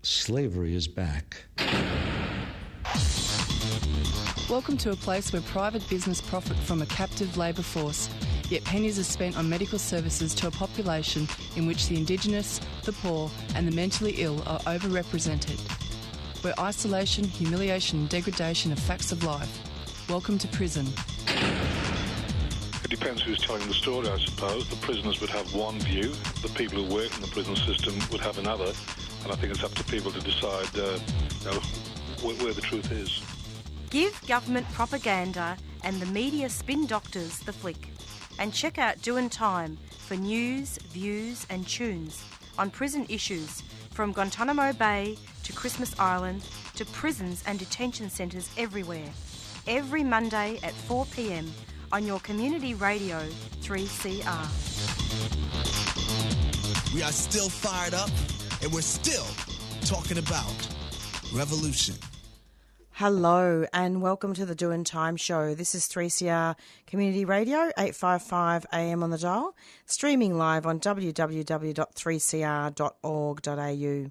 Slavery is back. Welcome to a place where private business profit from a captive labour force, yet pennies are spent on medical services to a population in which the Indigenous, the poor and the mentally ill are overrepresented. Where isolation, humiliation and degradation are facts of life. Welcome to prison. It depends who's telling the story, I suppose. The prisoners would have one view, the people who work in the prison system would have another, and I think it's up to people to decide where the truth is. Give government propaganda and the media spin doctors the flick. And check out Doin Time for news, views and tunes on prison issues from Guantanamo Bay to Christmas Island to prisons and detention centres everywhere. Every Monday at 4 p.m. on your community radio 3CR. We are still fired up and we're still talking about revolution. Hello and welcome to the Doin Time show. This is 3CR Community Radio, 855 AM on the dial, streaming live on www.3cr.org.au.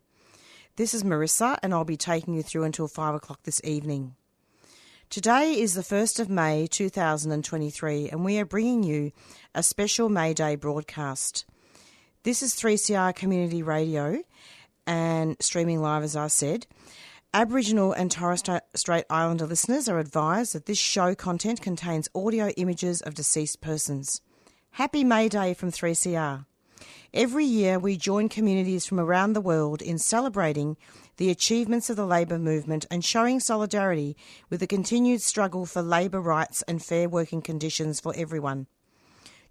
This is Marisa and I'll be taking you through until 5 o'clock this evening. Today is the 1st of May 2023 and we are bringing you a special May Day broadcast. This is 3CR Community Radio and streaming live, as I said. Aboriginal and Torres Strait Islander listeners are advised that this show content contains audio images of deceased persons. Happy May Day from 3CR. Every year we join communities from around the world in celebrating the achievements of the labour movement and showing solidarity with the continued struggle for labour rights and fair working conditions for everyone.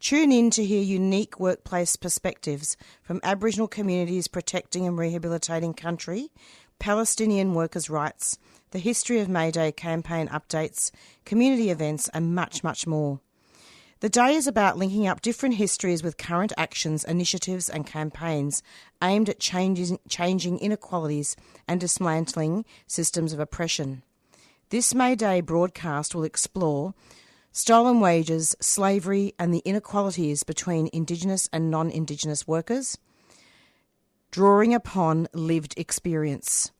Tune in to hear unique workplace perspectives from Aboriginal communities protecting and rehabilitating country, Palestinian workers' rights, the history of May Day campaign updates, community events and much, much more. The day is about linking up different histories with current actions, initiatives and campaigns aimed at changing inequalities and dismantling systems of oppression. This May Day broadcast will explore stolen wages, slavery and the inequalities between Indigenous and non-Indigenous workers, drawing upon lived experience.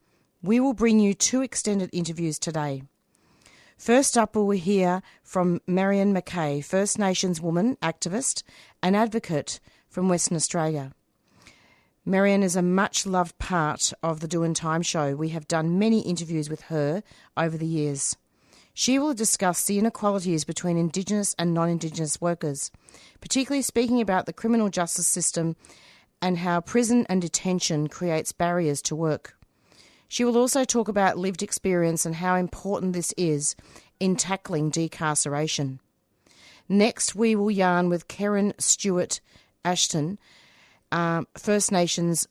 We will bring you 2 extended interviews today. First up, we'll hear from Marianne MacKay, First Nations woman, activist and advocate from Western Australia. Marianne is a much-loved part of the Doin Time show. We have done many interviews with her over the years. She will discuss the inequalities between Indigenous and non-Indigenous workers, particularly speaking about the criminal justice system and how prison and detention creates barriers to work. She will also talk about lived experience and how important this is in tackling decarceration. Next, we will yarn with Keiran Stewart-Assheton, First Nations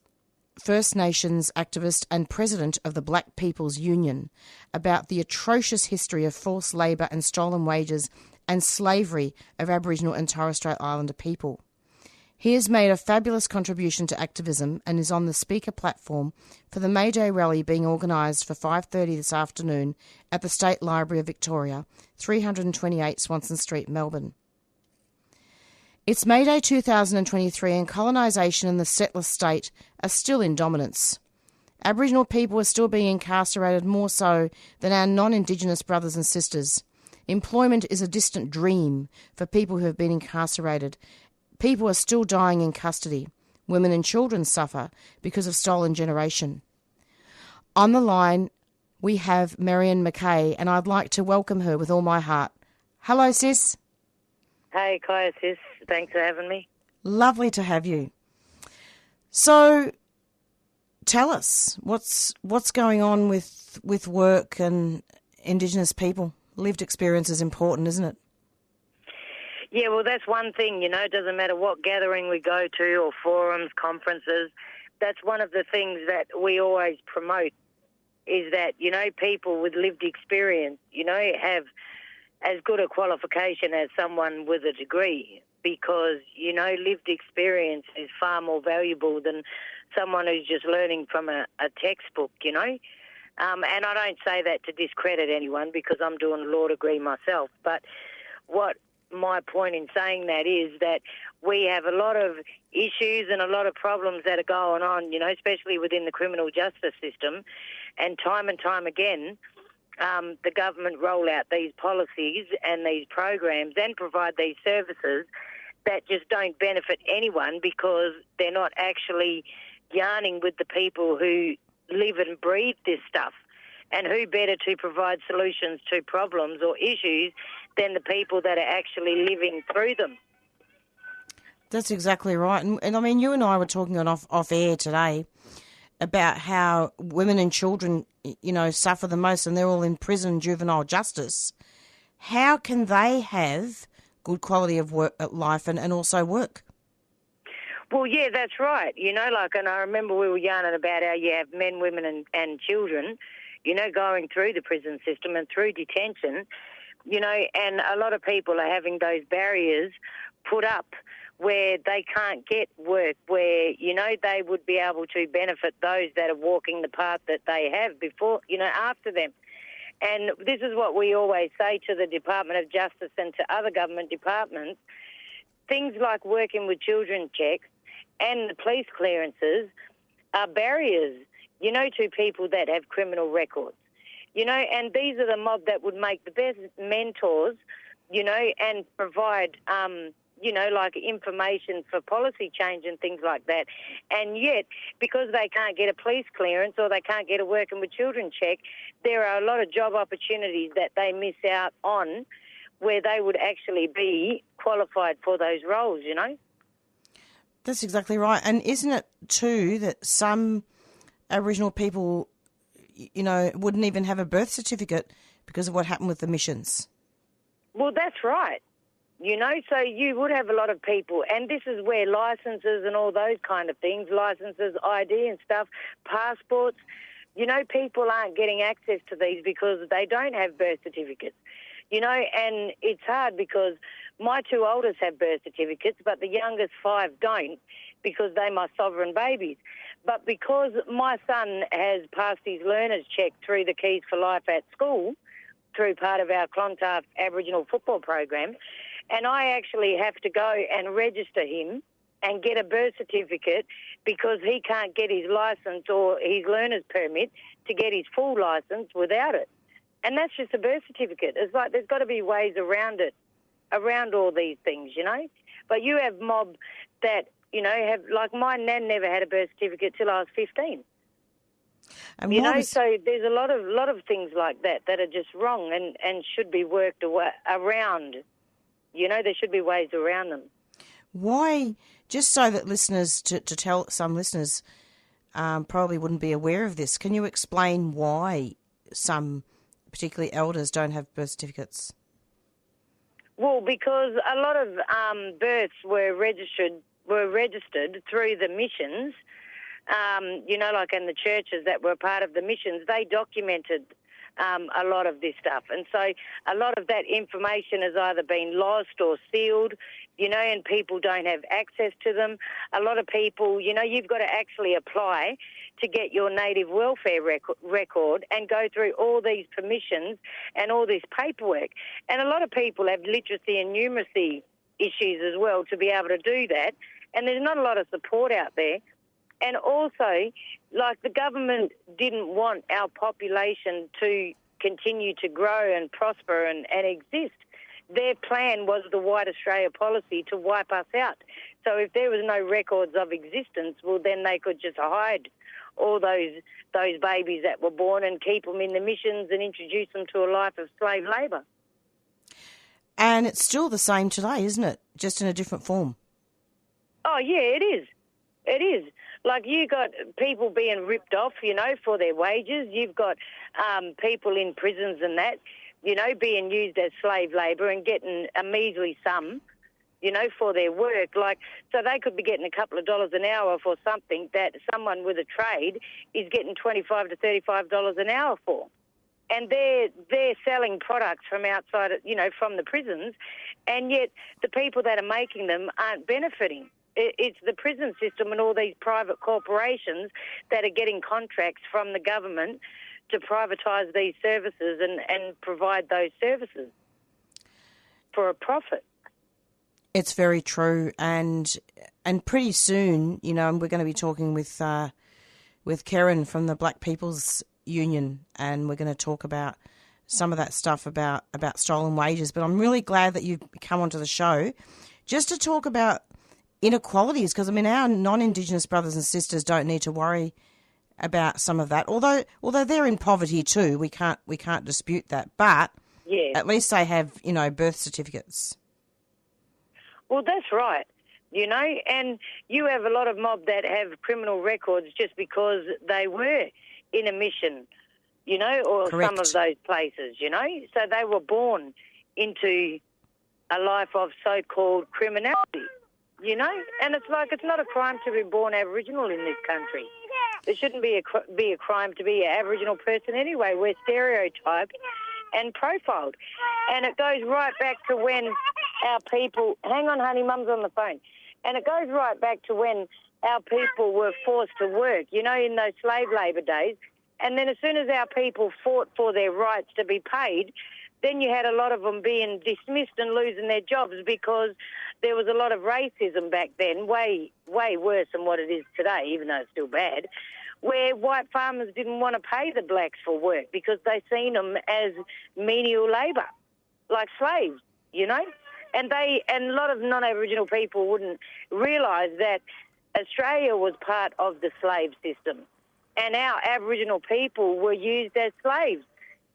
activist and president of the Black People's Union, about the atrocious history of forced labour and stolen wages and slavery of Aboriginal and Torres Strait Islander people. He has made a fabulous contribution to activism and is on the speaker platform for the May Day rally being organised for 5:30 this afternoon at the State Library of Victoria, 328 Swanston Street, Melbourne. It's May Day 2023 and colonisation and the settler state are still in dominance. Aboriginal people are still being incarcerated more so than our non-Indigenous brothers and sisters. Employment is a distant dream for people who have been incarcerated. People are still dying in custody. Women and children suffer because of stolen generation. On the line, we have Marianne MacKay, and I'd like to welcome her with all my heart. Hello, sis. Hey, Kaya, sis. Thanks for having me. Lovely to have you. So, tell us, what's going on with work and Indigenous people? Lived experience is important, isn't it? Yeah, well, that's one thing, it doesn't matter what gathering we go to or forums, conferences. That's one of the things that we always promote is that, people with lived experience, have as good a qualification as someone with a degree because, lived experience is far more valuable than someone who's just learning from a textbook, And I don't say that to discredit anyone because I'm doing a law degree myself. But what my point in saying that is that we have a lot of issues and a lot of problems that are going on, you know, especially within the criminal justice system. And time again, the government roll out these policies and these programs and provide these services that just don't benefit anyone because they're not actually yarning with the people who live and breathe this stuff. And who better to provide solutions to problems or issues than the people that are actually living through them? That's exactly right. And I mean, you and I were talking on off air today about how women and children, you know, suffer the most, and they're all in prison, juvenile justice. How can they have good quality of work, life and also work? Well, yeah, that's right. You know, like, and I remember we were yarning about how you have men, women and children, you know, going through the prison system and through detention, you know, and a lot of people are having those barriers put up where they can't get work, where, you know, they would be able to benefit those that are walking the path that they have before, you know, after them. And this is what we always say to the Department of Justice and to other government departments. Things like working with children checks and the police clearances are barriers, you know, to people that have criminal records. You know, and these are the mob that would make the best mentors, you know, and provide, you know, like information for policy change and things like that. And yet, because they can't get a police clearance or they can't get a working with children check, there are a lot of job opportunities that they miss out on where they would actually be qualified for those roles, you know. That's exactly right. And isn't it too that some Aboriginal people, you know, wouldn't even have a birth certificate because of what happened with the missions? Well, that's right. You know, so you would have a lot of people, and this is where licences and all those kind of things, licences, ID and stuff, passports, you know, people aren't getting access to these because they don't have birth certificates. You know, and it's hard because my two oldest have birth certificates, but the youngest 5 don't because they're my sovereign babies. But because my son has passed his learners check through the Keys for Life at school, through part of our Clontarf Aboriginal football program, and I actually have to go and register him and get a birth certificate because he can't get his licence or his learner's permit to get his full licence without it. And that's just a birth certificate. It's like there's got to be ways around it, around all these things, you know. But you have mob that, you know, have, like my nan never had a birth certificate till I was 15. And you know, so there's a lot of things like that are just wrong and should be worked around. You know, there should be ways around them. Why, just so that listeners, to tell some listeners probably wouldn't be aware of this, can you explain why some, particularly elders, don't have birth certificates? Well, because a lot of births were registered through the missions, you know, like in the churches that were part of the missions, they documented a lot of this stuff. And so a lot of that information has either been lost or sealed, you know, and people don't have access to them. A lot of people, you know, you've got to actually apply to get your native welfare record and go through all these permissions and all this paperwork. And a lot of people have literacy and numeracy issues as well to be able to do that. And there's not a lot of support out there. And also, like, the government didn't want our population to continue to grow and prosper and exist. Their plan was the White Australia policy to wipe us out. So if there was no records of existence, well, then they could just hide all those babies that were born and keep them in the missions and introduce them to a life of slave labour. And it's still the same today, isn't it? Just in a different form. Oh, yeah, it is. It is. Like, you got people being ripped off, you know, for their wages. You've got people in prisons and that, you know, being used as slave labour and getting a measly sum, you know, for their work. Like, so they could be getting a couple of dollars an hour for something that someone with a trade is getting $25 to $35 an hour for. And they're selling products from outside, you know, from the prisons, and yet the people that are making them aren't benefiting. It's the prison system and all these private corporations that are getting contracts from the government to privatise these services and provide those services for a profit. It's very true, and pretty soon, you know, we're going to be talking with Keiran from the Black People's Union, and we're going to talk about some of that stuff about stolen wages. But I'm really glad that you've come onto the show just to talk about inequalities, because I mean, our non-Indigenous brothers and sisters don't need to worry about some of that. Although they're in poverty too, we can't dispute that. But yeah, at least they have, you know, birth certificates. Well, that's right, you know, and you have a lot of mob that have criminal records just because they were in a mission, you know, or Correct. some of those places, you know. So they were born into a life of so-called criminality, you know. And it's like, it's not a crime to be born Aboriginal in this country. It shouldn't be a crime to be an Aboriginal person anyway. We're stereotyped and profiled. And it goes right back to when our people... Hang on, honey, Mum's on the phone. And it goes right back to when our people were forced to work, you know, in those slave labour days. And then as soon as our people fought for their rights to be paid, then you had a lot of them being dismissed and losing their jobs because there was a lot of racism back then, way worse than what it is today, even though it's still bad, where white farmers didn't want to pay the blacks for work because they seen them as menial labour, like slaves, you know. And a lot of non-Aboriginal people wouldn't realise that Australia was part of the slave system, and our Aboriginal people were used as slaves,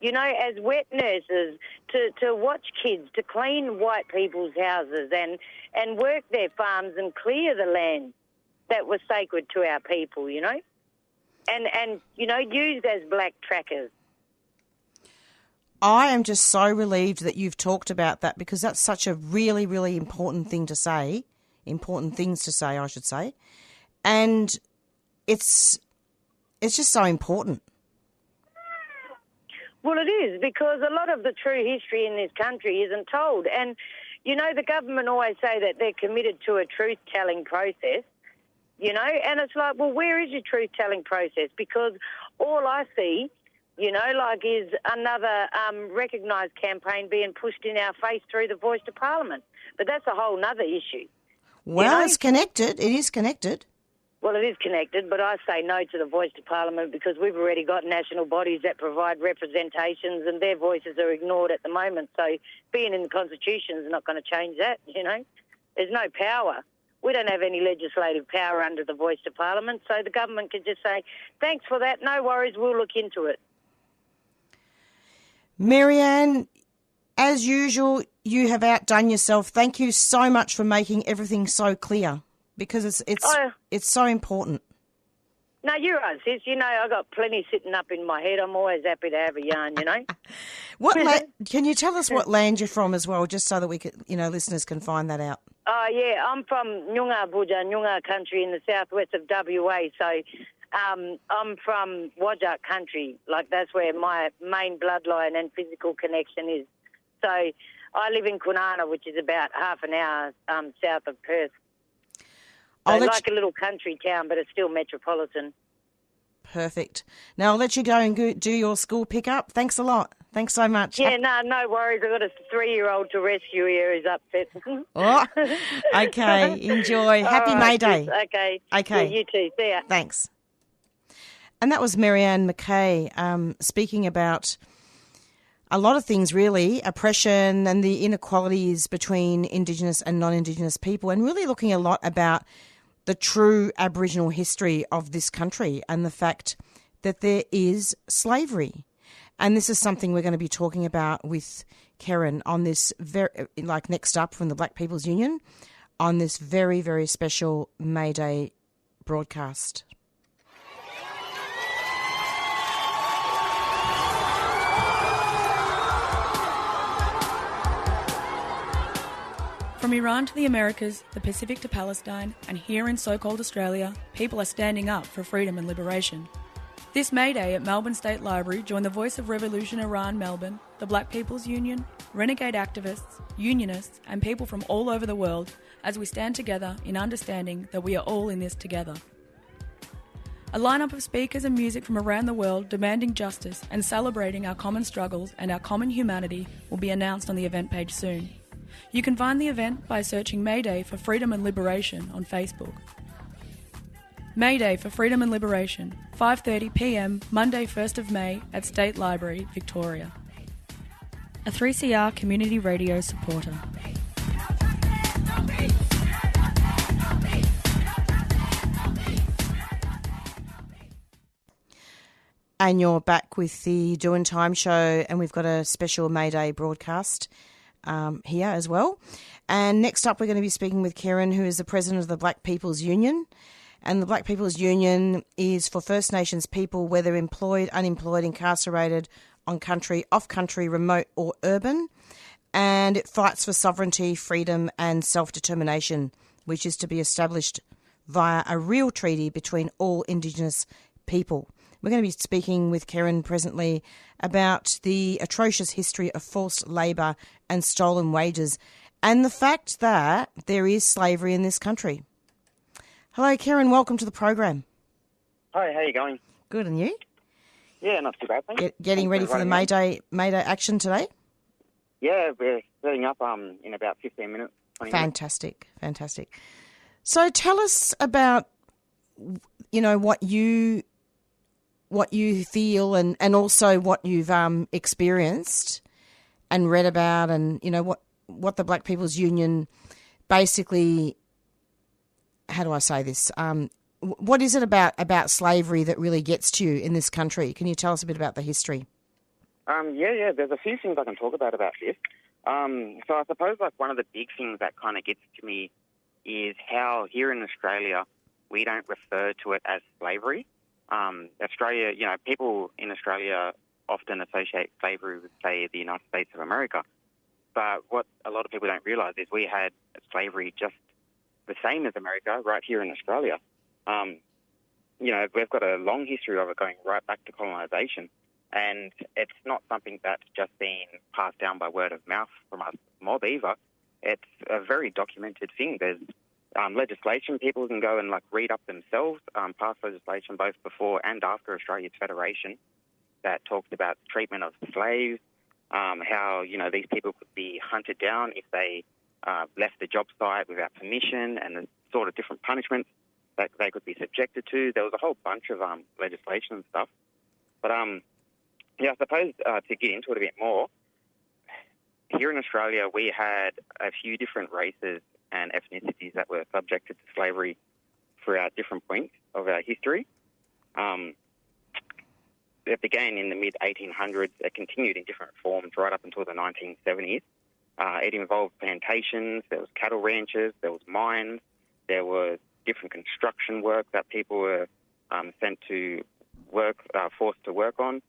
you know, as wet nurses to watch kids, to clean white people's houses and work their farms and clear the land that was sacred to our people, you know, and you know, used as black trackers. I am just so relieved that you've talked about that, because that's such a really, really important thing to say, important things to say, I should say. And it's just so important. Well, it is, because a lot of the true history in this country isn't told. And, you know, the government always say that they're committed to a truth-telling process, you know, and it's like, well, where is your truth-telling process? Because all I see, you know, like, is another recognised campaign being pushed in our face through the voice to Parliament. But that's a whole nother issue. Well, you know? it's connected. It is connected. Well, it is connected, but I say no to the voice to Parliament because we've already got national bodies that provide representations and their voices are ignored at the moment. So being in the Constitution is not going to change that, you know. There's no power. We don't have any legislative power under the voice to Parliament, so the government can just say, thanks for that, no worries, we'll look into it. Marianne, as usual, you have outdone yourself. Thank you so much for making everything so clear, because it's so important. No, you're right, sis. You know, I got plenty sitting up in my head. I'm always happy to have a yarn, you know. Can you tell us what land you're from as well, just so that we could, you know, listeners can find that out? Oh, yeah, I'm from Yoorgabilya, Noongar country in the southwest of WA. So I'm from Whadjuk country. Like, that's where my main bloodline and physical connection is. So I live in Kwinana, which is about half an hour south of Perth. So like a little country town, but it's still metropolitan. Perfect. Now I'll let you go and do your school pickup. Thanks a lot. Thanks so much. Yeah, no worries. I've got a 3-year-old to rescue here who's upset. Oh, okay. Enjoy. Happy May Day. Okay. Okay. Yeah, you too. See ya. Thanks. And that was Marianne MacKay speaking about a lot of things, really, oppression and the inequalities between Indigenous and non-Indigenous people, and really looking a lot about the true Aboriginal history of this country and the fact that there is slavery. And this is something we're going to be talking about with Keiran on this, next up from the Black People's Union, on this very, very special May Day broadcast. From Iran to the Americas, the Pacific to Palestine, and here in so-called Australia, people are standing up for freedom and liberation. This May Day at Melbourne State Library, join the Voice of Revolution Iran Melbourne, the Black People's Union, renegade activists, unionists, and people from all over the world as we stand together in understanding that we are all in this together. A lineup of speakers and music from around the world demanding justice and celebrating our common struggles and our common humanity will be announced on the event page soon. You can find the event by searching May Day for Freedom and Liberation on Facebook. May Day for Freedom and Liberation, 5:30 p.m, Monday 1st of May at State Library, Victoria. A 3CR Community Radio supporter. And you're back with the Doin Time show, and we've got a special May Day broadcast here as well. And next up, we're going to be speaking with Keiran, who is the president of the Black People's Union. And the Black People's Union is for First Nations people, whether employed, unemployed, incarcerated, on country, off country, remote or urban. And it fights for sovereignty, freedom and self-determination, which is to be established via a real treaty between all Indigenous people. We're going to be speaking with Keiran presently about the atrocious history of forced labour and stolen wages and the fact that there is slavery in this country. Hello, Keiran. Welcome to the program. Hi, how are you going? Good, and you? Yeah, not too bad, thanks. Getting ready for the May Day action today? Yeah, we're setting up in about 15 minutes, 20 minutes. Fantastic. So tell us about, what you feel and also what you've experienced and read about, and what the Black People's Union basically, how do I say this? What is it about slavery that really gets to you in this country? Can you tell us a bit about the history? Yeah. There's a few things I can talk about this. So I suppose one of the big things that kind of gets to me is how here in Australia we don't refer to it as slavery. Australia, people in Australia often associate slavery with, say, the United States of America. But what a lot of people don't realise is we had slavery just the same as America right here in Australia. We've got a long history of it going right back to colonisation, and it's not something that's just been passed down by word of mouth from us mob either. It's a very documented thing. There's legislation people can go and read up themselves, past legislation both before and after Australia's federation that talked about the treatment of slaves, how these people could be hunted down if they left the job site without permission, and the sort of different punishments that they could be subjected to. There was a whole bunch of legislation and stuff. But I suppose to get into it a bit more, here in Australia we had a few different races and ethnicities that were subjected to slavery throughout different points of our history. It began in the mid-1800s. It continued in different forms right up until the 1970s. It involved plantations, there was cattle ranches, there was mines, there was different construction work that people were sent to work, forced to work on.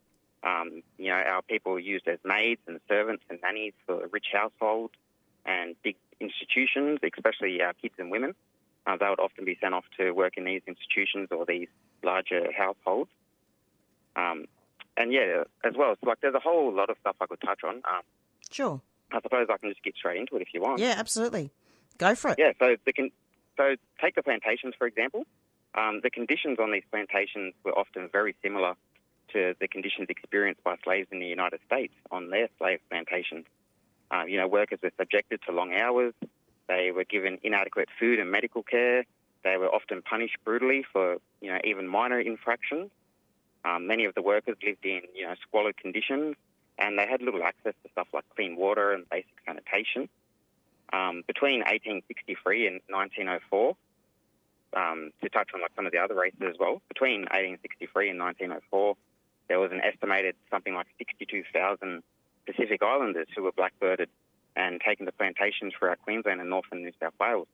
Our people were used as maids and servants and nannies for rich households and big institutions, especially our kids and women. They would often be sent off to work in these institutions or these larger households. As well, so there's a whole lot of stuff I could touch on. Sure. I suppose I can just get straight into it if you want. Yeah, absolutely. Go for it. Yeah, so take the plantations, for example. The conditions on these plantations were often very similar to the conditions experienced by slaves in the United States on their slave plantations. Workers were subjected to long hours. They were given inadequate food and medical care. They were often punished brutally for, even minor infractions. Many of the workers lived in, squalid conditions, and they had little access to stuff like clean water and basic sanitation. Between 1863 and 1904, to touch on some of the other races as well, between 1863 and 1904, there was an estimated something like 62,000 Pacific Islanders who were blackbirded and taken to plantations throughout Queensland and northern New South Wales.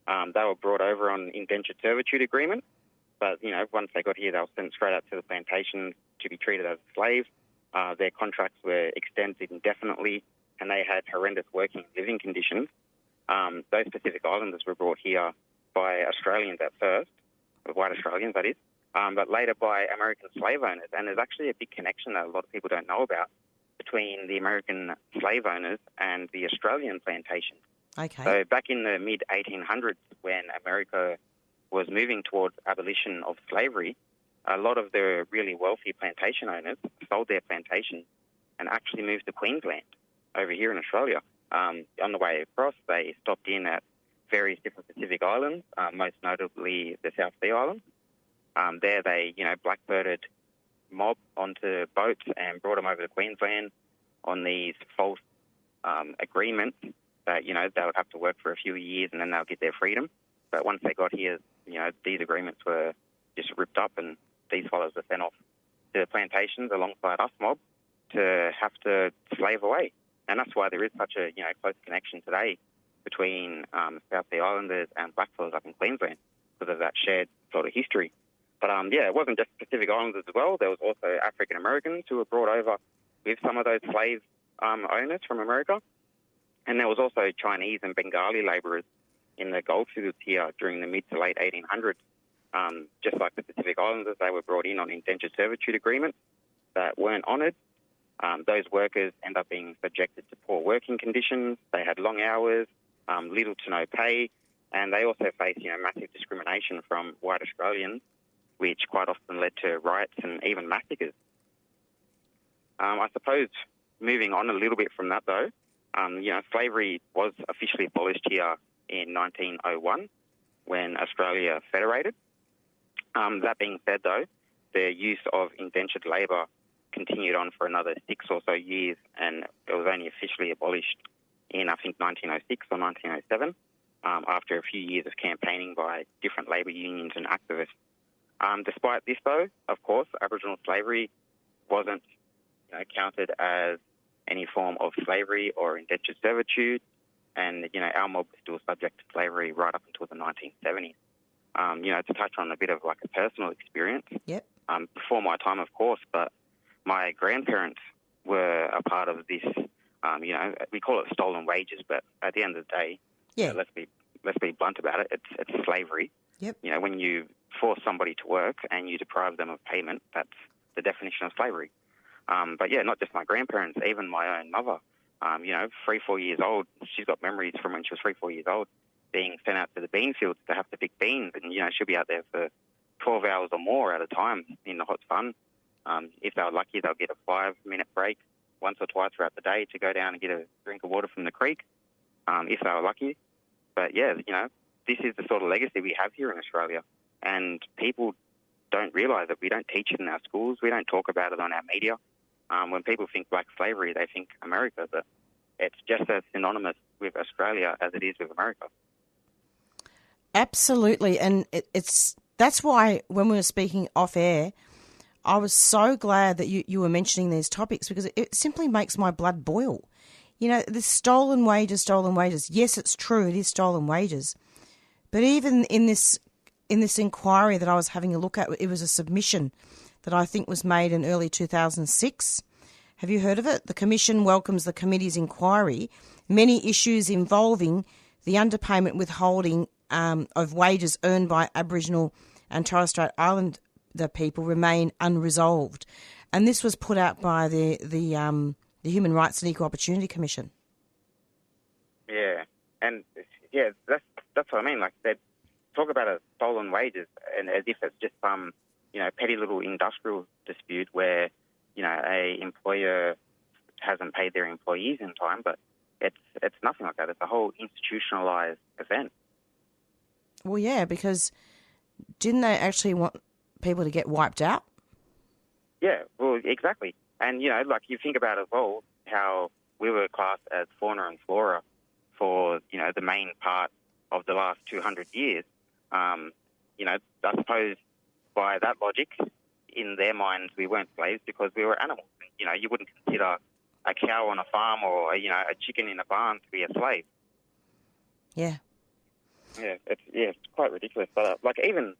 They were brought over on indentured servitude agreement, but, once they got here, they were sent straight out to the plantations to be treated as slaves. Their contracts were extended indefinitely, and they had horrendous working and living conditions. Those Pacific Islanders were brought here by Australians at first, white Australians, that is, but later by American slave owners. And there's actually a big connection that a lot of people don't know about between the American slave owners and the Australian plantations. Okay. So back in the mid-1800s, when America was moving towards abolition of slavery, a lot of the really wealthy plantation owners sold their plantations and actually moved to Queensland over here in Australia. On the way across, they stopped in at various different Pacific islands, most notably the South Sea Islands. There they, blackbirded mob onto boats and brought them over to Queensland on these false agreements that, they would have to work for a few years and then they'll get their freedom. But once they got here, these agreements were just ripped up and these fellows were sent off to the plantations alongside us mob to have to slave away. And that's why there is such a, close connection today between South Sea Islanders and blackfellas up in Queensland because of that shared sort of history. But, it wasn't just Pacific Islanders as well. There was also African Americans who were brought over with some of those slave owners from America. And there was also Chinese and Bengali labourers in the goldfields here during the mid to late 1800s. Just like the Pacific Islanders, they were brought in on indentured servitude agreements that weren't honoured. Those workers end up being subjected to poor working conditions. They had long hours, little to no pay, and they also faced, massive discrimination from white Australians, which quite often led to riots and even massacres. I suppose moving on a little bit from that, though, slavery was officially abolished here in 1901 when Australia federated. That being said, though, the use of indentured labour continued on for another 6 or so years, and it was only officially abolished in, I think, 1906 or 1907, after a few years of campaigning by different labour unions and activists. Despite this, though, of course, Aboriginal slavery wasn't counted as any form of slavery or indentured servitude, and, our mob was still subject to slavery right up until the 1970s. To touch on a bit of like a personal experience. Yep. Before my time, of course, but my grandparents were a part of this. We call it stolen wages, but at the end of the day, let's be blunt about it. It's slavery. Yep. When you force somebody to work and you deprive them of payment, that's the definition of slavery. But not just my grandparents, even my own mother. 3-4 years old, she's got memories from when she was 3-4 years old, being sent out to the bean fields to have to pick beans, and she'll be out there for 12 hours or more at a time in the hot sun. If they were lucky, they'll get a 5-minute break once or twice throughout the day to go down and get a drink of water from the creek, if they were lucky. But this is the sort of legacy we have here in Australia, and people don't realise that we don't teach it in our schools, we don't talk about it on our media. When people think black slavery, they think America, but it's just as synonymous with Australia as it is with America. Absolutely, and that's why when we were speaking off air, I was so glad that you were mentioning these topics, because it simply makes my blood boil. The stolen wages. Yes, it's true, it is stolen wages. But even in this inquiry that I was having a look at, it was a submission that I think was made in early 2006. Have you heard of it? The Commission welcomes the committee's inquiry. Many issues involving the underpayment withholding of wages earned by Aboriginal and Torres Strait Islander people remain unresolved. And this was put out by the Human Rights and Equal Opportunity Commission. Yeah, and that's what I mean. Like, they talk about a stolen wages and as if it's just some petty little industrial dispute where a employer hasn't paid their employees in time, but it's nothing like that. It's a whole institutionalised event. Well, yeah, because didn't they actually want people to get wiped out? Yeah, well, exactly. And, you think about as well how we were classed as fauna and flora for, the main part of the last 200 years. I suppose by that logic, in their minds, we weren't slaves because we were animals. You wouldn't consider a cow on a farm or, a chicken in a barn to be a slave. Yeah. Yeah, it's quite ridiculous. But even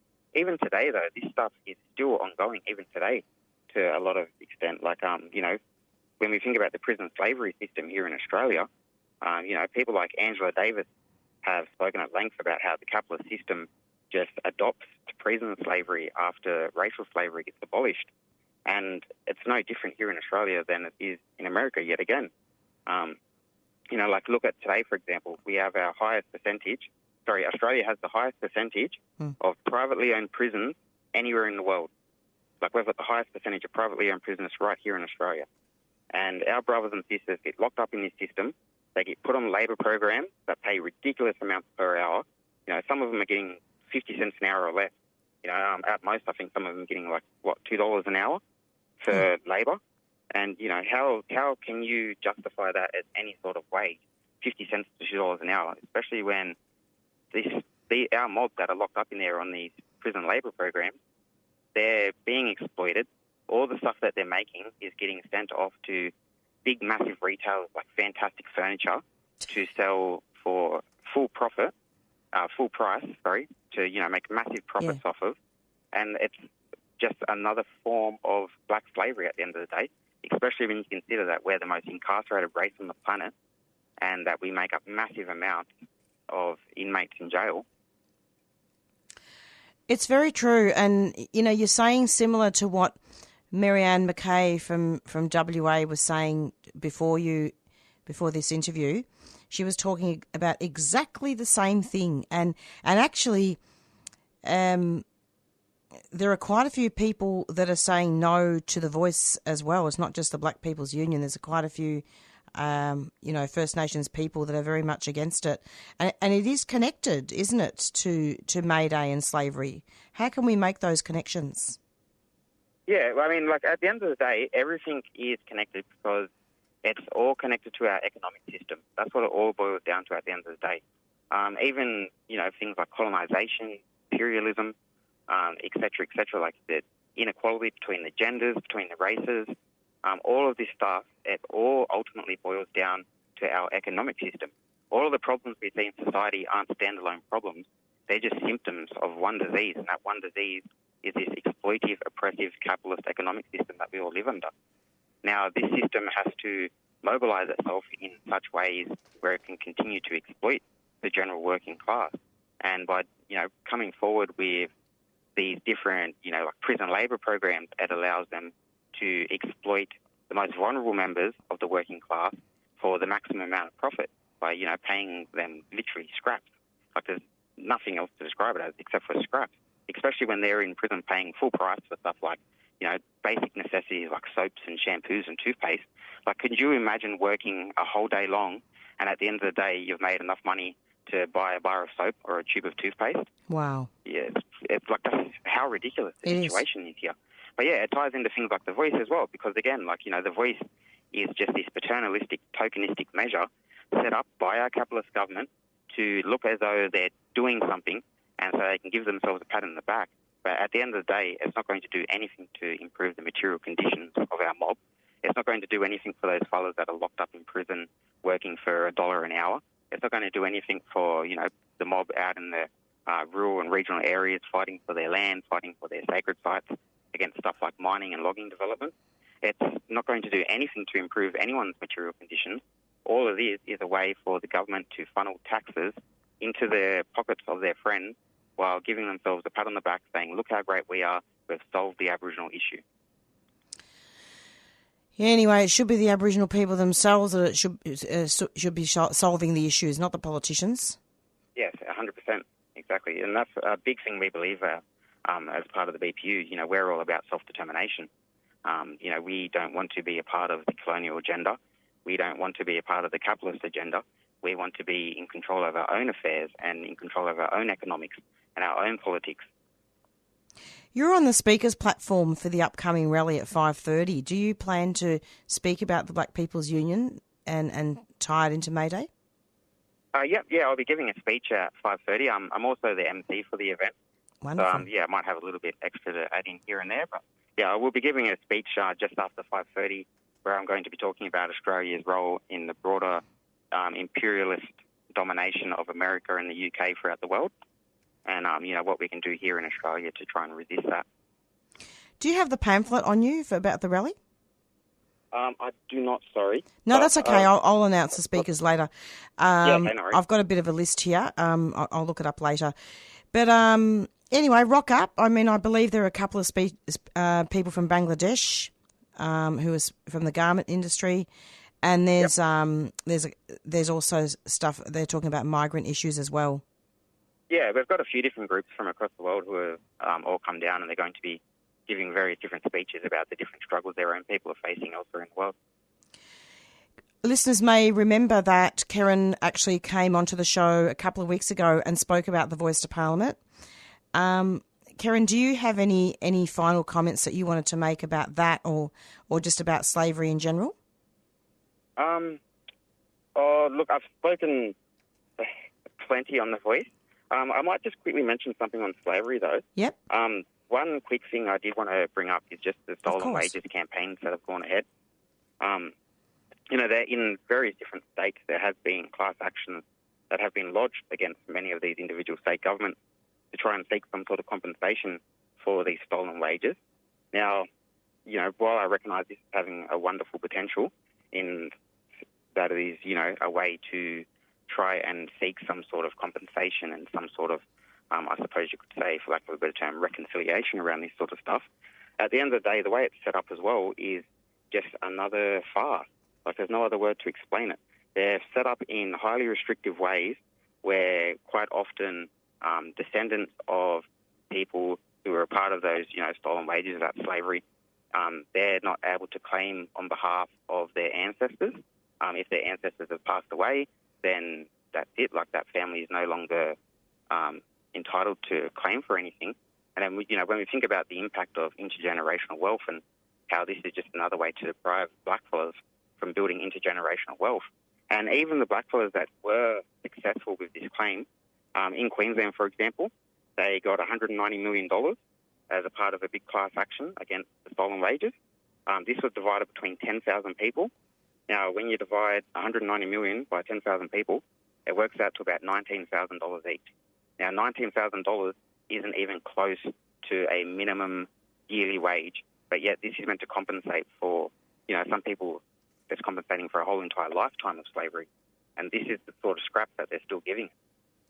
today, though, this stuff is still ongoing even today to a lot of extent. Like, when we think about the prison slavery system here in Australia, people like Angela Davis have spoken at length about how the capitalist system just adopts prison slavery after racial slavery gets abolished. And it's no different here in Australia than it is in America yet again. Look at today, for example, we have our highest percentage. Australia has the highest percentage of privately owned prisons anywhere in the world. Like, we've got the highest percentage of privately owned prisoners right here in Australia. And our brothers and sisters get locked up in this system They get put on labour programs that pay ridiculous amounts per hour. Some of them are getting 50 cents an hour or less. At most, I think some of them are getting $2 an hour for labour. And, how can you justify that as any sort of wage, 50 cents to $2 an hour, especially when our mob that are locked up in there on these prison labour programs, they're being exploited. All the stuff that they're making is getting sent off to big, massive retailers like Fantastic Furniture to sell for full price, to, make massive profits off of. And it's just another form of black slavery at the end of the day, especially when you consider that we're the most incarcerated race on the planet and that we make up massive amounts of inmates in jail. It's very true. And, you're saying similar to what Marianne MacKay from WA was saying before this interview. She was talking about exactly the same thing. And actually, there are quite a few people that are saying no to the Voice as well. It's not just the Black People's Union. There's quite a few, First Nations people that are very much against it. And it is connected, isn't it, to May Day and slavery? How can we make those connections? Yeah, at the end of the day, everything is connected because it's all connected to our economic system. That's what it all boils down to at the end of the day. Even, things like colonisation, imperialism, et cetera, like the inequality between the genders, between the races, all of this stuff, it all ultimately boils down to our economic system. All of the problems we see in society aren't standalone problems. They're just symptoms of one disease, and that one disease is this exploitive, oppressive, capitalist economic system that we all live under. Now, this system has to mobilise itself in such ways where it can continue to exploit the general working class. And by, coming forward with these different, prison labour programs, it allows them to exploit the most vulnerable members of the working class for the maximum amount of profit by, paying them literally scraps. There's nothing else to describe it as except for scraps, especially when they're in prison paying full price for stuff like, basic necessities like soaps and shampoos and toothpaste. Could you imagine working a whole day long and at the end of the day you've made enough money to buy a bar of soap or a tube of toothpaste? Wow. Yeah, it's that's how ridiculous the situation is here. But yeah, it ties into things like the Voice as well, because again, the Voice is just this paternalistic, tokenistic measure set up by our capitalist government to look as though they're doing something and so they can give themselves a pat on the back. But at the end of the day, it's not going to do anything to improve the material conditions of our mob. It's not going to do anything for those fellas that are locked up in prison working for $1 an hour. It's not going to do anything for, the mob out in the rural and regional areas fighting for their land, fighting for their sacred sites against stuff like mining and logging development. It's not going to do anything to improve anyone's material conditions. All of this is a way for the government to funnel taxes into the pockets of their friends while giving themselves a pat on the back saying, look how great we are, we've solved the Aboriginal issue. Yeah, anyway, it should be the Aboriginal people themselves that it should be solving the issues, not the politicians. Yes, 100%, exactly. And that's a big thing we believe as part of the BPU. We're all about self-determination. We don't want to be a part of the colonial agenda. We don't want to be a part of the capitalist agenda. We want to be in control of our own affairs and in control of our own economics and our own politics. You're on the speakers platform for the upcoming rally at 5:30. Do you plan to speak about the Black People's Union and tie it into May Day? Yeah, I'll be giving a speech at 5:30. I'm also the MC for the event. Wonderful. So, I might have a little bit extra to add in here and there. But, I will be giving a speech just after 5:30 where I'm going to be talking about Australia's role in the broader imperialist domination of America and the UK throughout the world. And, what we can do here in Australia to try and resist that. Do you have the pamphlet on you about the rally? I do not, sorry. No, that's okay. I'll announce the speakers later. No worries. I've got a bit of a list here. I'll look it up later. But anyway, rock up. I believe there are a couple of people from Bangladesh who is from the garment industry. And there's also stuff, they're talking about migrant issues as well. Yeah, we've got a few different groups from across the world who have all come down, and they're going to be giving various different speeches about the different struggles their own people are facing elsewhere in the world. listeners may remember that Keiran actually came onto the show a couple of weeks ago and spoke about the Voice to Parliament. Keiran, do you have any final comments that you wanted to make about that or just about slavery in general? Look, I've spoken plenty on The Voice. I might just quickly mention something on slavery, though. Yep. One quick thing I did want to bring up is just the stolen wages campaigns that have gone ahead. They're in various different states. There have been class actions that have been lodged against many of these individual state governments to try and seek some sort of compensation for these stolen wages. Now, while I recognise this as having a wonderful potential in that it is, a way to try and seek some sort of compensation and some sort of, I suppose you could say, for lack of a better term, reconciliation around this sort of stuff. At the end of the day, the way it's set up as well is just another farce. Like, there's no other word to explain it. They're set up in highly restrictive ways where quite often descendants of people who are a part of those, stolen wages, that slavery, they're not able to claim on behalf of their ancestors. If their ancestors have passed away, then that's it. Like, that family is no longer entitled to claim for anything. And then, when we think about the impact of intergenerational wealth and how this is just another way to deprive blackfellas from building intergenerational wealth. And even the blackfellas that were successful with this claim, in Queensland, for example, they got $190 million as a part of a big class action against the stolen wages. This was divided between 10,000 people. Now, when you divide $190 million by 10,000 people, it works out to about $19,000 each. Now, $19,000 isn't even close to a minimum yearly wage, but yet this is meant to compensate for, some people, it's compensating for a whole entire lifetime of slavery. And this is the sort of scrap that they're still giving,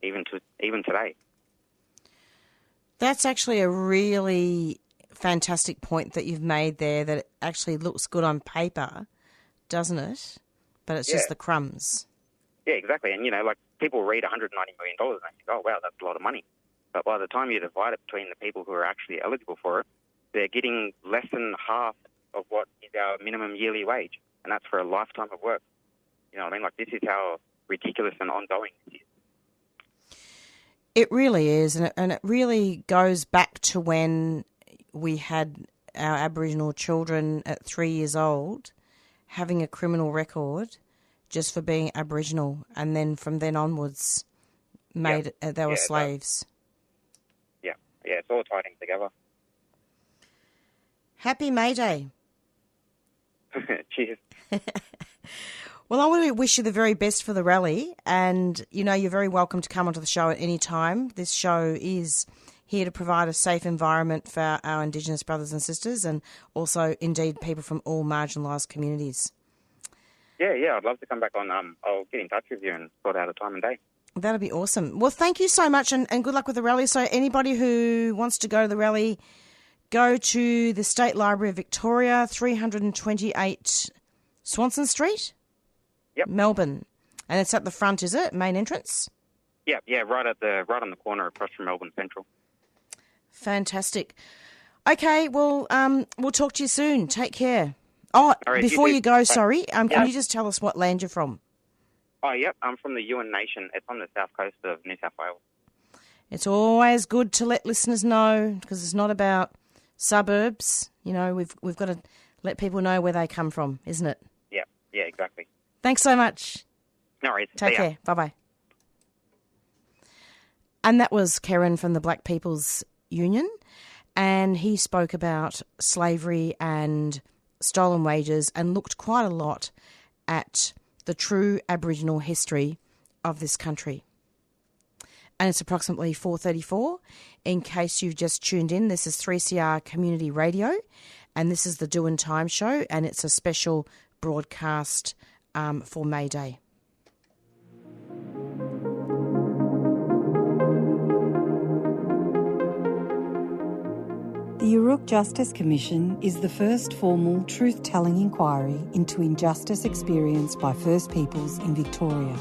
even today. That's actually a really fantastic point that you've made there, that it actually looks good on paper, doesn't it? But it's just the crumbs. Yeah, exactly. And, people read $190 million and they think, oh, wow, that's a lot of money. But by the time you divide it between the people who are actually eligible for it, they're getting less than half of what is our minimum yearly wage. And that's for a lifetime of work. You know what I mean? Like, this is how ridiculous and ongoing it is. It really is. And it really goes back to when we had our Aboriginal children at 3 years old having a criminal record just for being Aboriginal, and then from then onwards they were slaves. Yeah, it's all tied in together. Happy May Day. Cheers. Well, I want to wish you the very best for the rally, and, you're very welcome to come onto the show at any time. This show is here to provide a safe environment for our Indigenous brothers and sisters, and also, indeed, people from all marginalised communities. Yeah, I'd love to come back on. I'll get in touch with you and sort out a time and day. That'd be awesome. Well, thank you so much, and good luck with the rally. So anybody who wants to go to the rally, go to the State Library of Victoria, 328 Swanson Street? Yep. Melbourne. And it's at the front, is it? Main entrance? Yeah, right on the corner across from Melbourne Central. Fantastic. Okay, well, we'll talk to you soon. Take care. Oh, right, before you go, sorry, can you just tell us what land you're from? Oh, yep, I'm from the Yoorgabilya Nation. It's on the south coast of New South Wales. It's always good to let listeners know, because it's not about suburbs. We've got to let people know where they come from, isn't it? Yeah, exactly. Thanks so much. No worries. Take care. Bye-bye. And that was Keiran from the Black People's Union, and he spoke about slavery and stolen wages and looked quite a lot at the true Aboriginal history of this country. And it's approximately 4:34. In case you've just tuned in, this is 3CR Community Radio, and this is the Doin Time show, and it's a special broadcast for May Day. The Yoorgabilya Justice Commission is the first formal truth-telling inquiry into injustice experienced by First Peoples in Victoria.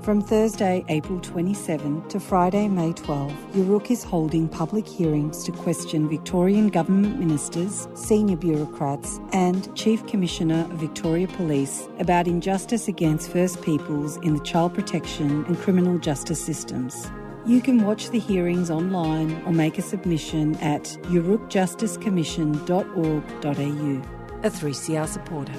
From Thursday, April 27 to Friday, May 12, Yoorrook is holding public hearings to question Victorian government ministers, senior bureaucrats and Chief Commissioner of Victoria Police about injustice against First Peoples in the child protection and criminal justice systems. You can watch the hearings online or make a submission at yoorrookjusticecommission.org.au. A 3CR supporter.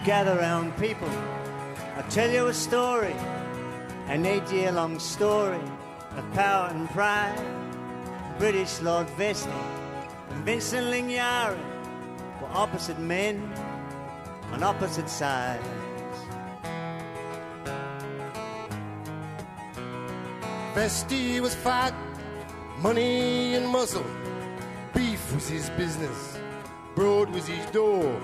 Gather round, people. I'll tell you a story, an 8-year-long story of power and pride. British Lord Vestey and Vincent Lingiari were opposite men on opposite sides. Vestey was fat, money and muscle. Beef was his business, broad was his door.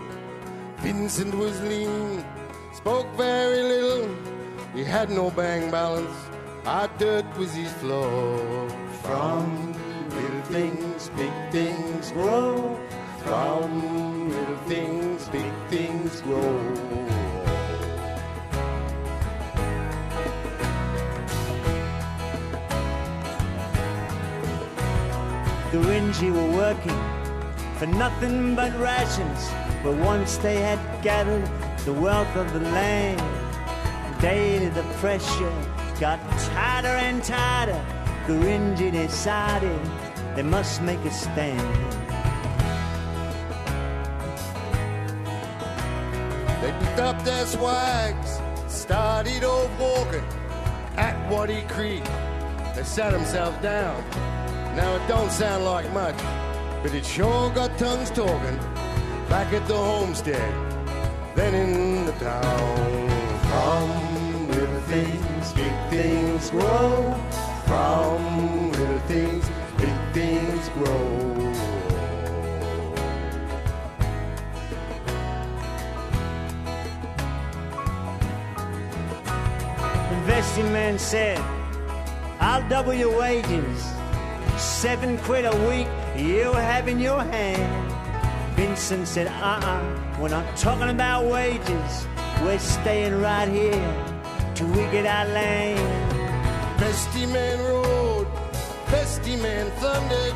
Vincent was lean, spoke very little. He had no bank balance, our dirt was his floor. From little things, big things grow. From little things, big things grow. The Rinji were working for nothing but rations. But once they had gathered the wealth of the land, daily the pressure got tighter and tighter. Gurindji decided they must make a stand. They picked up their swags, started off walking at Wadi Creek. They sat themselves down. Now it don't sound like much, but it sure got tongues talking. Back at the homestead, then in the town. From little things, big things grow. From little things, big things grow. The investing man said, I'll double your wages. 7 quid a week you have in your hand. Vincent said, we're not talking about wages. We're staying right here till we get our land. Vestey man rode, Vestey man thundered.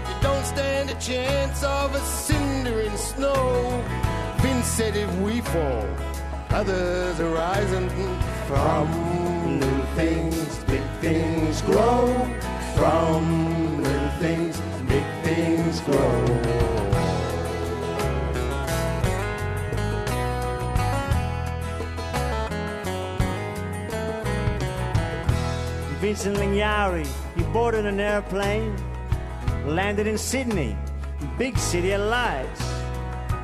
You don't stand a chance of a cinder in snow. Vince said if we fall, others are rising. From little things, big things grow. From little things, big things grow. Vincent Lingiari, he boarded an airplane, landed in Sydney, big city of lights.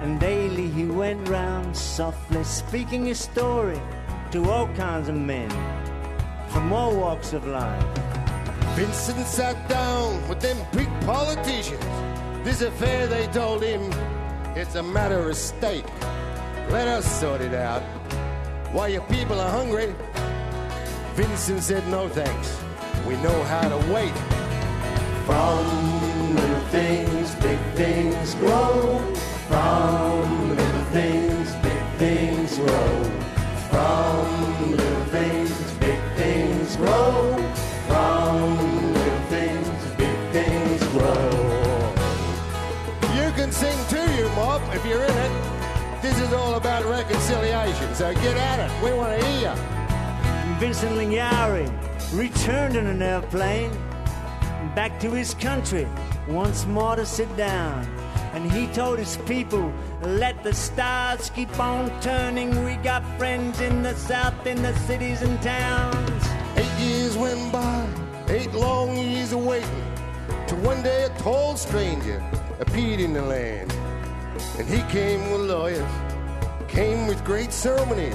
And daily he went round softly speaking his story to all kinds of men from all walks of life. Vincent sat down with them big politicians. This affair, they told him, it's a matter of state. Let us sort it out. While your people are hungry, Vincent said no thanks. We know how to wait. From little things, big things grow. From little things, big things grow. From little things, big things grow. From little things, big things grow. You can sing too, you mob, if you're in it. This is all about reconciliation, so get at it. We want to hear you. Vincent Lingiari returned in an airplane back to his country once more to sit down. And he told his people, let the stars keep on turning. We got friends in the south, in the cities and towns. 8 years went by, 8 long years of waiting, till one day a tall stranger appeared in the land. And he came with lawyers, came with great ceremony.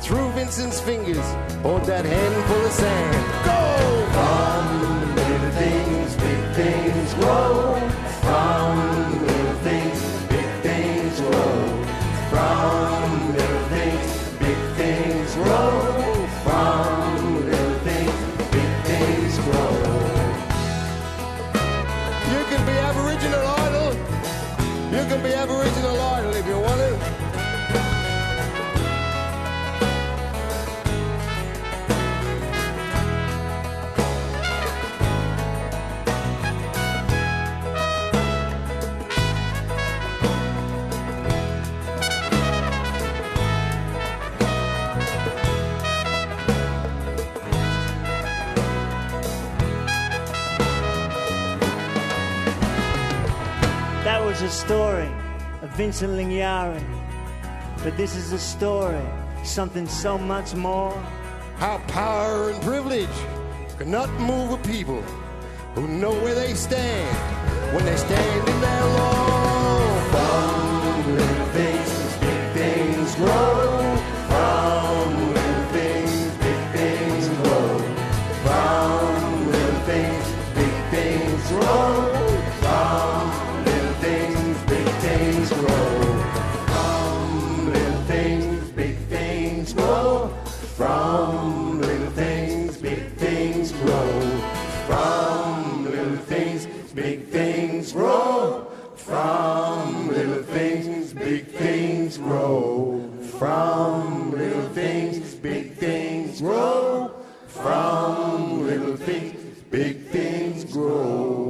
Through Vincent's fingers, poured that handful of sand. Go! From little things, big things grow. From little things, big things grow. From little things, big things grow. From little things, big things grow. a story of Vincent Lingiari, but this is a story, something so much more. How power and privilege cannot move a people who know where they stand when they stand in their law. From little things, big things grow. From little things, big things grow. From little things, big things grow. From little things, big things grow. From little things, big things grow. From little things, big things grow. From little things, big things grow. From little things, big things grow. From little things, big things grow. From little things, big things grow.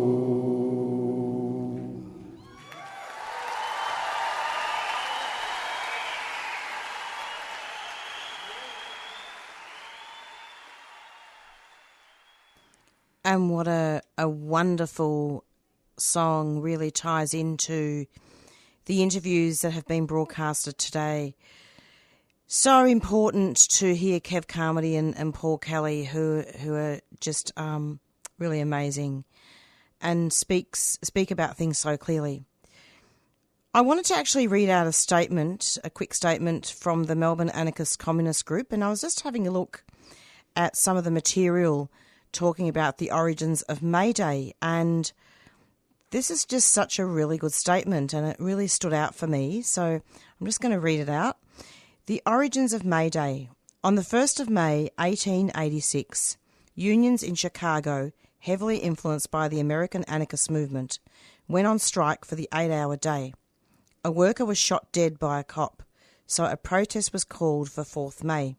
And what a wonderful song really ties into the interviews that have been broadcasted today. So important to hear Kev Carmody and Paul Kelly, who are just really amazing and speak about things so clearly. I wanted to actually read out a quick statement from the Melbourne Anarchist Communist Group, and I was just having a look at some of the material talking about the origins of May Day, and this is just such a really good statement, and it really stood out for me, so I'm just going to read it out. The origins of May Day. On the 1st of May 1886, unions in Chicago, heavily influenced by the American anarchist movement, went on strike for the 8-hour day. A worker was shot dead by a cop, so a protest was called for 4th May.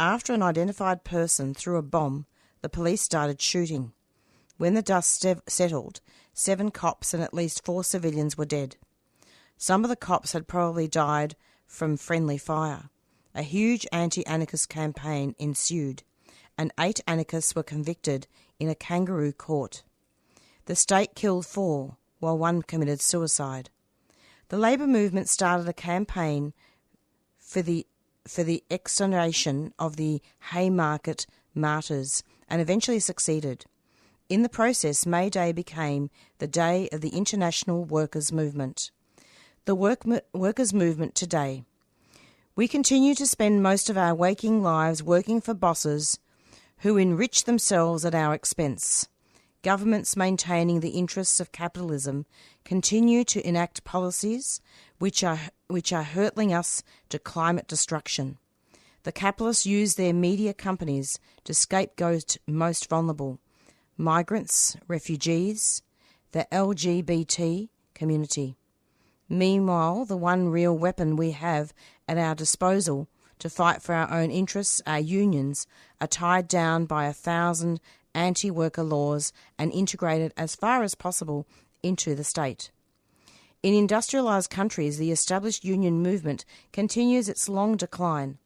After an identified person threw a bomb, the police started shooting. When the dust settled, 7 cops and at least 4 civilians were dead. Some of the cops had probably died from friendly fire. A huge anti-anarchist campaign ensued, and 8 anarchists were convicted in a kangaroo court. The state killed 4, while 1 committed suicide. The labour movement started a campaign for the exoneration of the Haymarket martyrs, and eventually succeeded. In the process, May Day became the day of the International Workers' Movement. The workers' movement today. We continue to spend most of our waking lives working for bosses who enrich themselves at our expense. Governments maintaining the interests of capitalism continue to enact policies which are hurtling us to climate destruction. The capitalists use their media companies to scapegoat most vulnerable, migrants, refugees, the LGBT community. Meanwhile, the one real weapon we have at our disposal to fight for our own interests, our unions, are tied down by 1,000 anti-worker laws and integrated as far as possible into the state. In industrialised countries, the established union movement continues its long decline.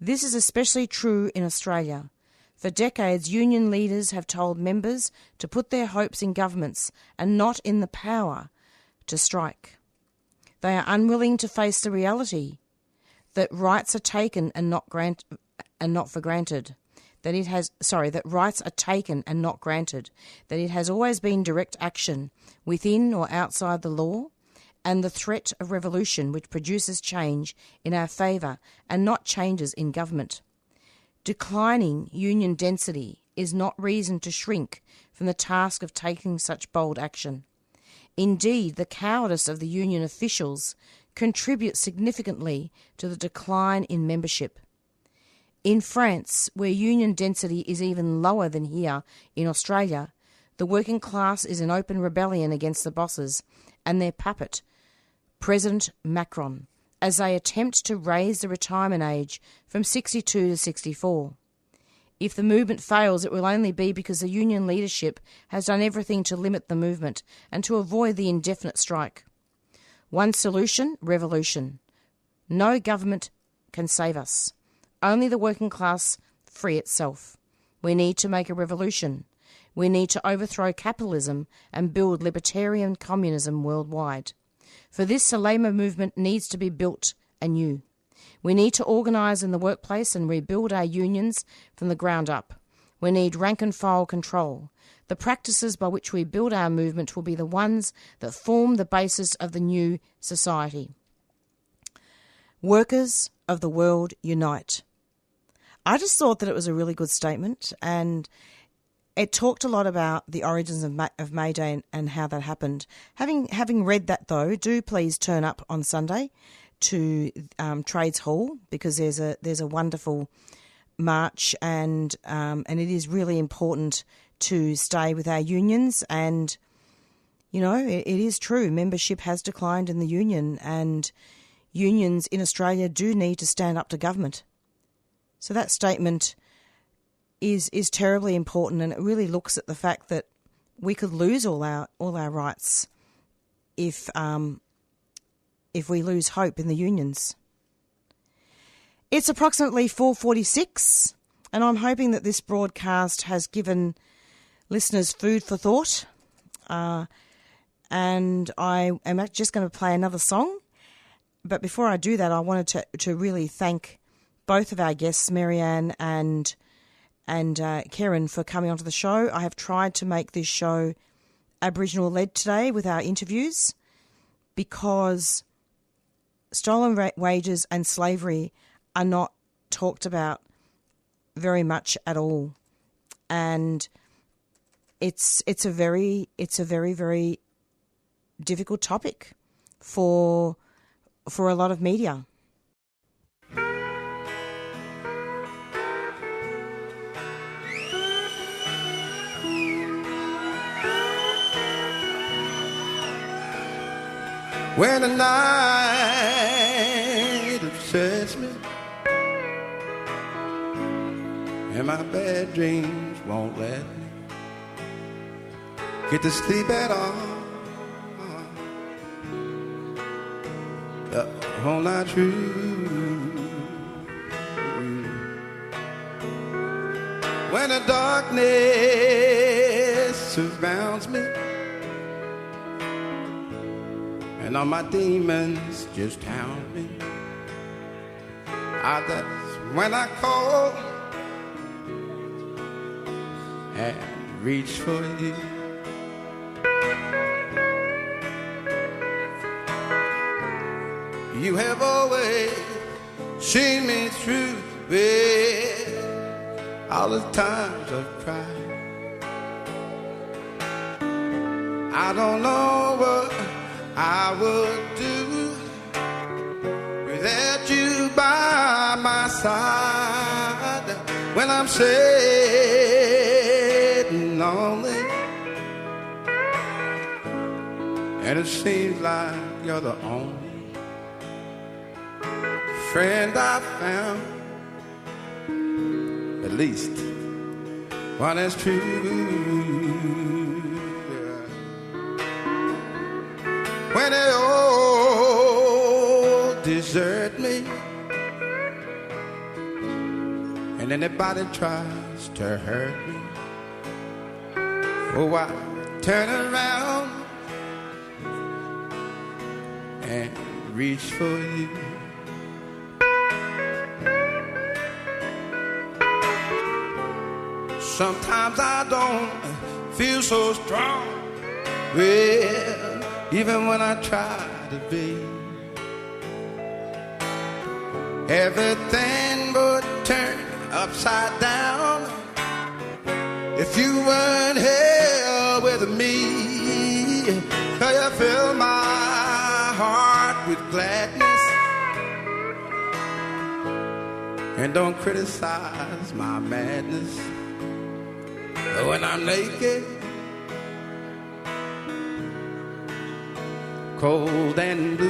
This is especially true in Australia. For decades, union leaders have told members to put their hopes in governments and not in the power to strike. They are unwilling to face the reality that rights are taken and not for granted. That rights are taken and not granted. That it has always been direct action, within or outside the law, and the threat of revolution which produces change in our favour and not changes in government. Declining union density is not reason to shrink from the task of taking such bold action. Indeed, the cowardice of the union officials contributes significantly to the decline in membership. In France, where union density is even lower than here in Australia, the working class is in open rebellion against the bosses and their puppet, President Macron, as they attempt to raise the retirement age from 62 to 64. If the movement fails, it will only be because the union leadership has done everything to limit the movement and to avoid the indefinite strike. One solution: revolution. No government can save us. Only the working class free itself. We need to make a revolution. We need to overthrow capitalism and build libertarian communism worldwide. For this, the labour movement needs to be built anew. We need to organise in the workplace and rebuild our unions from the ground up. We need rank-and-file control. The practices by which we build our movement will be the ones that form the basis of the new society. Workers of the world unite. I just thought that it was a really good statement, and it talked a lot about the origins of May Day and how that happened. Having read that, though, do please turn up on Sunday to Trades Hall, because there's a wonderful march, and it is really important to stay with our unions. And you know, it is true, membership has declined in the union, and unions in Australia do need to stand up to government. So that statement is terribly important, and it really looks at the fact that we could lose all our rights if we lose hope in the unions. It's approximately 4:46, and I'm hoping that this broadcast has given listeners food for thought. And I am just going to play another song. But before I do that, I wanted to really thank both of our guests, Marianne and Keiran, for coming onto the show. I have tried to make this show Aboriginal-led today with our interviews, because stolen wages and slavery are not talked about very much at all, and it's a very very difficult topic for a lot of media. When the night upsets me and my bad dreams won't let me get to sleep at all, the whole night through. When the darkness surrounds me and all my demons just hound me, that's when I call and reach for you. You have always seen me through with all the times I've cried. I don't know what I would do without you by my side when I'm sad and lonely, and it seems like you're the only friend I found, at least one that's true. When they all desert me and anybody tries to hurt me, oh, I turn around and reach for you. Sometimes I don't feel so strong, well, even when I try to be. Everything would turn upside down if you weren't here with me. So you fill my heart with gladness, and don't criticize my madness. But when I'm naked, cold and blue,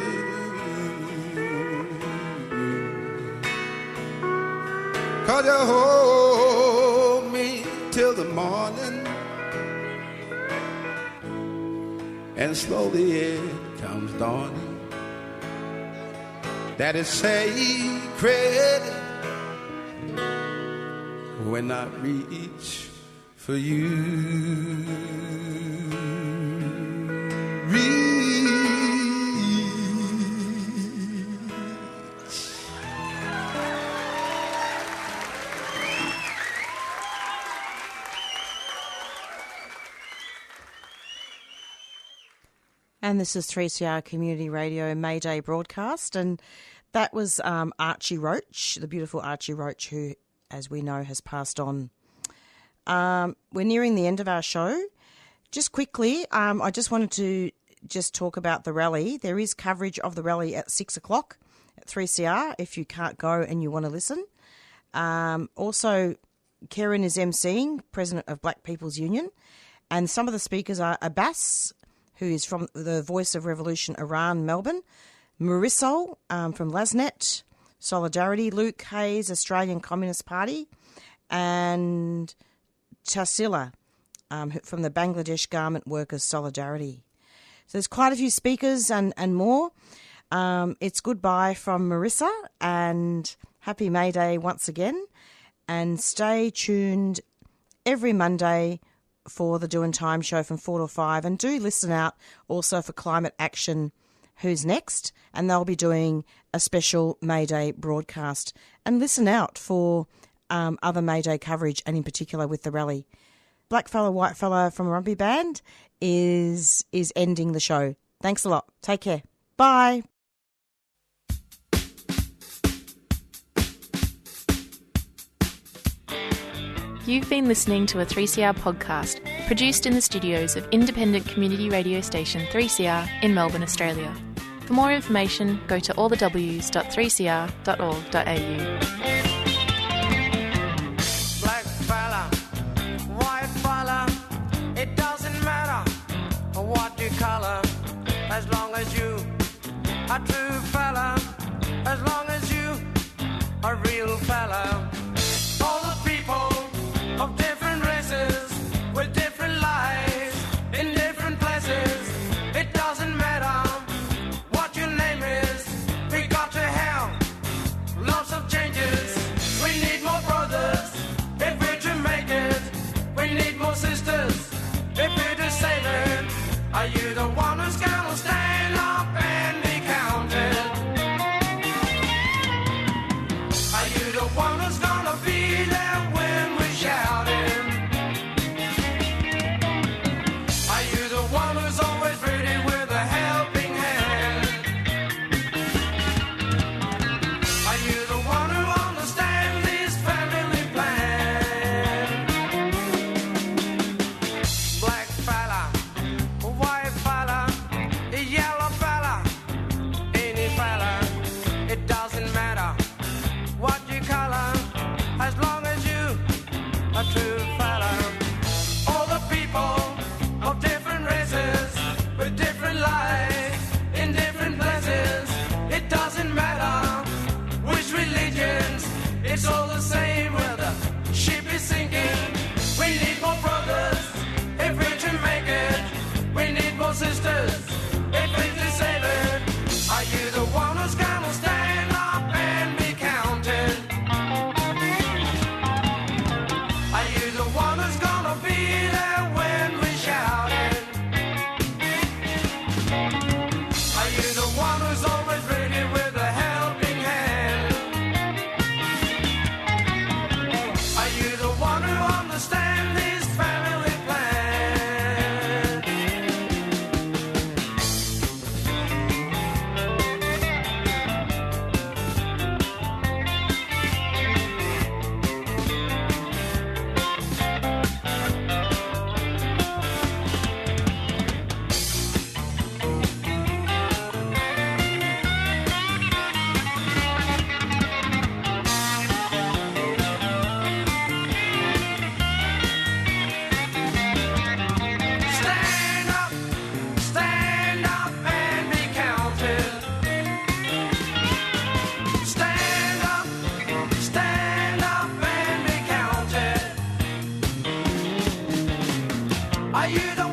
'cause you hold me till the morning, and slowly it comes dawning that is sacred when I reach for you. And this is 3CR Community Radio May Day broadcast, and that was Archie Roach, the beautiful Archie Roach, who, as we know, has passed on. We're nearing the end of our show. Just quickly, I just wanted to just talk about the rally. There is coverage of the rally at 6 o'clock at 3CR if you can't go and you want to listen. Also, Keiran is emceeing, President of Black People's Union, and some of the speakers are Abbas, who is from the Voice of Revolution Iran, Melbourne, Marisa from Lasnet, Solidarity, Luke Hayes, Australian Communist Party, and Tarsila from the Bangladesh Garment Workers Solidarity. So there's quite a few speakers and more. It's goodbye from Marisa, and happy May Day once again. And stay tuned every Monday for the Doin Time show from 4 to 5. And do listen out also for Climate Action, Who's Next? And they'll be doing a special May Day broadcast. And listen out for other May Day coverage, and in particular with the rally. Black Fella, White Fella from a Rugby Band is ending the show. Thanks a lot. Take care. Bye. You've been listening to a 3CR podcast produced in the studios of independent community radio station 3CR in Melbourne, Australia. For more information, go to allthews.3cr.org.au. Black fella, white fella, it doesn't matter what you colour, as long as you a true fella, as long as you a real fella. All the people of different races, with different lives, in different places. It doesn't matter what your name is, we got to have lots of changes. We need more brothers if we're to make it. We need more sisters if we're to save it. Are you the one who's gonna stand up and be counted? Are you the one who's gonna be there when we're shouting? Are you the one who's always ready with a helping hand? Are you the one who understands this family plan? Black fella, white fella, yellow fella, any fella, it doesn't matter what you colour, as long as you a true fella. All the people of different races, with different lives, in different places. It doesn't matter which religions, it's all the same where the ship is sinking. We need more brothers if we're to make it. We need more sisters if we're to save it. Are you the one who's gonna stand up and be counted? Are you the one who's gonna be there when we're shouting? Are you the one who's always ready with a helping hand? Are you the one who understands this family plan? Stand up and be counted. Stand up and be counted. Are you the